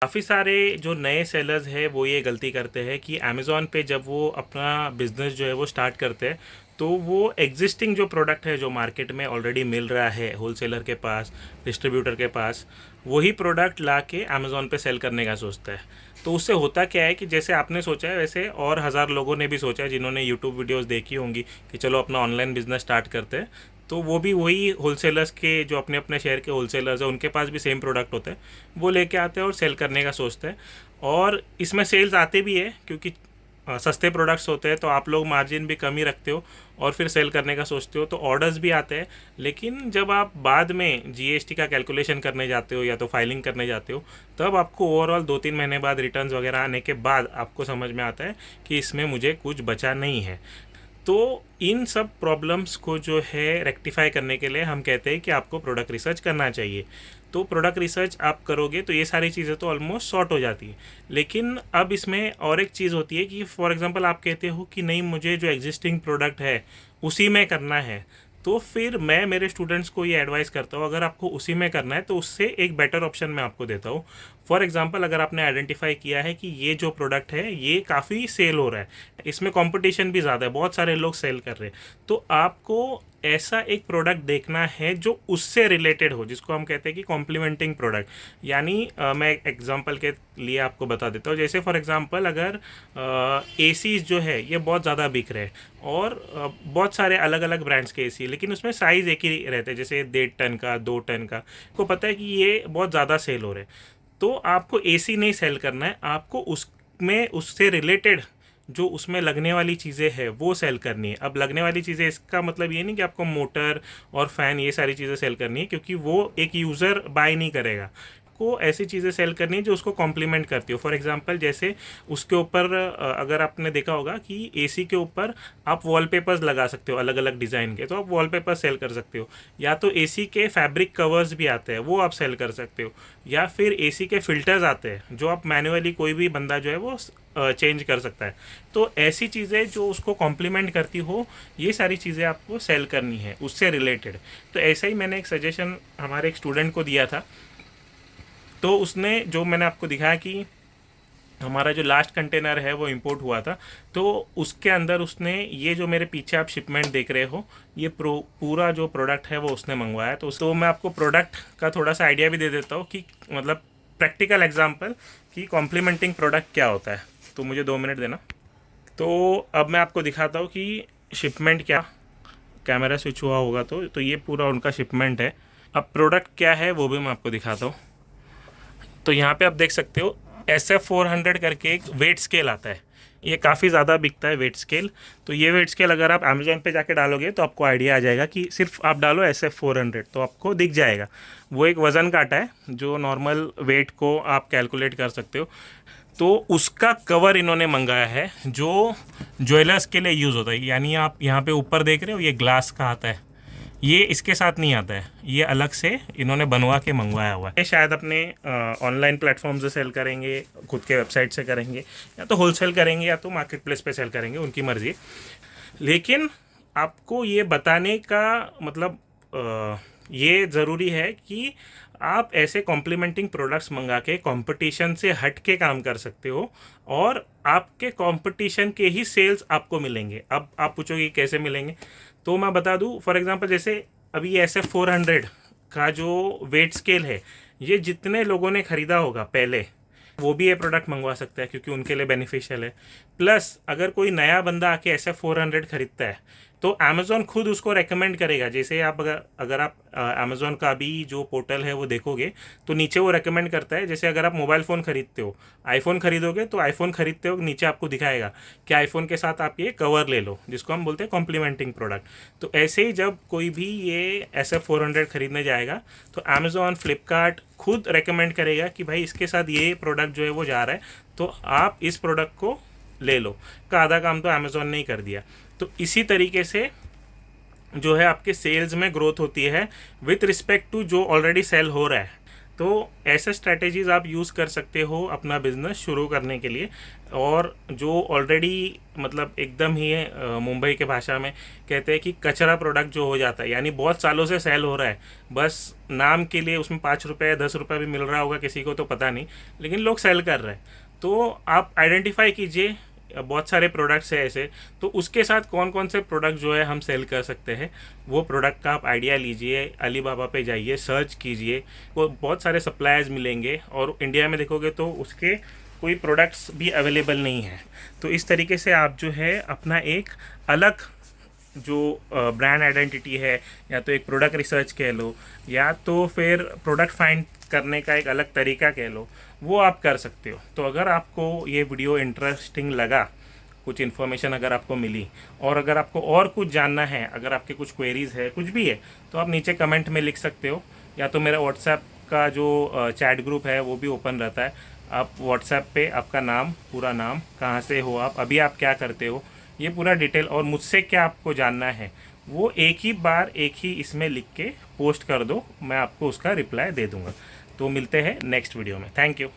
काफ़ी सारे जो नए सेलर्स हैं वो ये गलती करते हैं कि अमेज़ॉन पे जब वो अपना बिज़नेस जो है वो स्टार्ट करते हैं तो वो एग्जिस्टिंग जो प्रोडक्ट है जो मार्केट में ऑलरेडी मिल रहा है होलसेलर के पास, डिस्ट्रीब्यूटर के पास, वही प्रोडक्ट ला के अमेज़ॉन पे सेल करने का सोचता है। तो उससे होता क्या है कि जैसे आपने सोचा है वैसे और हज़ार लोगों ने भी सोचा है जिन्होंने यूट्यूब वीडियोस देखी होंगी कि चलो अपना ऑनलाइन बिज़नेस स्टार्ट करते हैं। तो वो भी वही होलसेलर्स के जो अपने अपने शहर के होलसेलर्स हैं उनके पास भी सेम प्रोडक्ट होते हैं, वो लेके आते हैं और सेल करने का सोचते हैं। और इसमें सेल्स आते भी है क्योंकि सस्ते प्रोडक्ट्स होते हैं तो आप लोग मार्जिन भी कम ही रखते हो और फिर सेल करने का सोचते हो तो ऑर्डर्स भी आते हैं। लेकिन जब आप बाद में जीएसटी का कैलकुलेशन करने जाते हो या तो फाइलिंग करने जाते हो तब आपको ओवरऑल 2-3 महीने बाद रिटर्न्स वगैरह आने के बाद आपको समझ में आता है कि इसमें मुझे कुछ बचा नहीं है। तो इन सब प्रॉब्लम्स को जो है रेक्टिफाई करने के लिए हम कहते हैं कि आपको प्रोडक्ट रिसर्च करना चाहिए। तो प्रोडक्ट रिसर्च आप करोगे तो ये सारी चीज़ें तो ऑलमोस्ट सॉर्ट हो जाती हैं। लेकिन अब इसमें और एक चीज़ होती है कि फॉर एग्जांपल आप कहते हो कि नहीं मुझे जो एग्जिस्टिंग प्रोडक्ट है उसी में करना है। तो फिर मैं मेरे स्टूडेंट्स को ये एडवाइस करता हूँ अगर आपको उसी में करना है तो उससे एक बेटर ऑप्शन मैं आपको देता हूँ। फॉर एग्जांपल अगर आपने आइडेंटिफाई किया है कि ये जो प्रोडक्ट है ये काफ़ी सेल हो रहा है, इसमें कंपटीशन भी ज़्यादा है, बहुत सारे लोग सेल कर रहे हैं, तो आपको ऐसा एक प्रोडक्ट देखना है जो उससे रिलेटेड हो, जिसको हम कहते हैं कि कॉम्प्लीमेंटिंग प्रोडक्ट। यानी मैं एग्जांपल के लिए आपको बता देता हूँ। जैसे फॉर एग्जांपल अगर एसीज जो है ये बहुत ज़्यादा बिक रहे हैं और बहुत सारे अलग अलग ब्रांड्स के एसी, लेकिन उसमें साइज़ एक ही रहते हैं, जैसे 1.5 टन का, 2 टन का। आपको पता है कि ये बहुत ज़्यादा सेल हो रहे हैं, तो आपको एसी नहीं सेल करना है, आपको उसमें उससे रिलेटेड जो उसमें लगने वाली चीज़ें हैं वो सेल करनी है। अब लगने वाली चीज़ें इसका मतलब ये नहीं कि आपको मोटर और फ़ैन ये सारी चीज़ें सेल करनी है, क्योंकि वो एक यूज़र बाय नहीं करेगा। को ऐसी चीज़ें सेल करनी है जो उसको कॉम्प्लीमेंट करती हो। फॉर एग्जांपल जैसे उसके ऊपर अगर आपने देखा होगा कि एसी के ऊपर आप वॉलपेपर्स लगा सकते हो अलग अलग डिज़ाइन के, तो आप वॉलपेपर सेल कर सकते हो। या तो एसी के फैब्रिक कवर्स भी आते हैं वो आप सेल कर सकते हो। या फिर एसी के फ़िल्टर्स आते हैं जो आप मैन्युअली कोई भी बंदा जो है वो चेंज कर सकता है। तो ऐसी चीज़ें जो उसको कॉम्प्लीमेंट करती हो, ये सारी चीज़ें आपको सेल करनी है उससे रिलेटेड। तो ऐसा ही मैंने एक सजेशन हमारे एक स्टूडेंट को दिया था। तो उसने जो मैंने आपको दिखाया कि हमारा जो लास्ट कंटेनर है वो इंपोर्ट हुआ था, तो उसके अंदर उसने ये जो मेरे पीछे आप शिपमेंट देख रहे हो, ये पूरा जो प्रोडक्ट है वो उसने मंगवाया। तो मैं आपको प्रोडक्ट का थोड़ा सा आइडिया भी दे देता हूँ कि मतलब प्रैक्टिकल एग्जांपल कि कॉम्प्लीमेंटिंग प्रोडक्ट क्या होता है। तो मुझे 2 मिनट देना। तो अब मैं आपको दिखाता हूँ कि शिपमेंट क्या, कैमरा स्विच हुआ होगा तो ये पूरा उनका शिपमेंट है। अब प्रोडक्ट क्या है वो भी मैं आपको दिखाता हूँ। तो यहाँ पे आप देख सकते हो SF400 करके एक वेट स्केल आता है, ये काफ़ी ज़्यादा बिकता है वेट स्केल। तो ये वेट स्केल अगर आप अमेज़ॉन पे जाके डालोगे तो आपको आइडिया आ जाएगा कि सिर्फ आप डालो SF400 तो आपको दिख जाएगा। वो एक वज़न काटा है जो नॉर्मल वेट को आप कैलकुलेट कर सकते हो। तो उसका कवर इन्होंने मंगाया है जो ज्वेलर्स के लिए यूज़ होता है। यानी आप यहाँ पे ऊपर देख रहे हो ये ग्लास का आता है, ये इसके साथ नहीं आता है, ये अलग से इन्होंने बनवा के मंगवाया हुआ है। ये शायद अपने ऑनलाइन प्लेटफॉर्म से सेल करेंगे, खुद के वेबसाइट से करेंगे, या तो होलसेल करेंगे या तो मार्केट प्लेस पे सेल करेंगे, उनकी मर्ज़ी। लेकिन आपको ये बताने का मतलब ये ज़रूरी है कि आप ऐसे कॉम्प्लीमेंटिंग प्रोडक्ट्स मंगा के कंपटीशन से हट के काम कर सकते हो और आपके कंपटीशन के ही सेल्स आपको मिलेंगे। अब आप पूछोगे कैसे मिलेंगे, तो मैं बता दूं। फॉर एग्जांपल जैसे अभी SF400 का जो वेट स्केल है, ये जितने लोगों ने ख़रीदा होगा पहले वो भी ये प्रोडक्ट मंगवा सकता है क्योंकि उनके लिए बेनिफिशियल है। प्लस अगर कोई नया बंदा आके SF400 खरीदता है तो अमेज़ॉन खुद उसको रेकमेंड करेगा। जैसे आप अगर आप अमेज़ॉन का भी जो पोर्टल है वो देखोगे तो नीचे वो रेकमेंड करता है। जैसे अगर आप मोबाइल फ़ोन खरीदते हो, आईफोन खरीदोगे तो आईफोन खरीदते हो नीचे आपको दिखाएगा कि आईफोन के साथ आप ये कवर ले लो, जिसको हम बोलते हैं कॉम्प्लीमेंटिंग प्रोडक्ट। तो ऐसे ही जब कोई भी ये SF400 खरीदने जाएगा तो अमेज़ॉन, फ्लिपकार्ट खुद रेकमेंड करेगा कि भाई इसके साथ ये प्रोडक्ट जो है वो जा रहा है, तो आप इस प्रोडक्ट को ले लो। का आधा काम तो अमेज़ॉन ने ही कर दिया। तो इसी तरीके से जो है आपके सेल्स में ग्रोथ होती है विथ रिस्पेक्ट टू जो ऑलरेडी सेल हो रहा है। तो ऐसे स्ट्रैटेजीज़ आप यूज़ कर सकते हो अपना बिजनेस शुरू करने के लिए। और जो ऑलरेडी मतलब एकदम ही मुंबई के भाषा में कहते हैं कि कचरा प्रोडक्ट जो हो जाता है, यानी बहुत सालों से सेल हो रहा है, बस नाम के लिए उसमें 5 रुपये 10 रुपये भी मिल रहा होगा किसी को तो पता नहीं, लेकिन लोग सेल कर रहे हैं। तो आप आइडेंटिफाई कीजिए, बहुत सारे प्रोडक्ट्स हैं ऐसे, तो उसके साथ कौन कौन से प्रोडक्ट जो है हम सेल कर सकते हैं, वो प्रोडक्ट का आप आइडिया लीजिए, अली बाबा पे जाइए, सर्च कीजिए, वो बहुत सारे सप्लायर्स मिलेंगे। और इंडिया में देखोगे तो उसके कोई प्रोडक्ट्स भी अवेलेबल नहीं है। तो इस तरीके से आप जो है अपना एक अलग जो ब्रांड आइडेंटिटी है, या तो एक प्रोडक्ट रिसर्च कह लो, या तो फिर प्रोडक्ट फाइंड करने का एक अलग तरीका कह लो, वो आप कर सकते हो। तो अगर आपको ये वीडियो इंटरेस्टिंग लगा, कुछ इन्फॉर्मेशन अगर आपको मिली, और अगर आपको और कुछ जानना है, अगर आपके कुछ क्वेरीज़ है, कुछ भी है, तो आप नीचे कमेंट में लिख सकते हो, या तो मेरा व्हाट्सएप का जो चैट ग्रुप है वो भी ओपन रहता है। आप व्हाट्सएप पे आपका नाम, पूरा नाम, कहाँ से हो आप, अभी आप क्या करते हो, ये पूरा डिटेल, और मुझसे क्या आपको जानना है, वो एक ही बार एक ही इसमें लिख के पोस्ट कर दो, मैं आपको उसका रिप्लाई दे दूँगा। तो मिलते हैं नेक्स्ट वीडियो में। Thank you.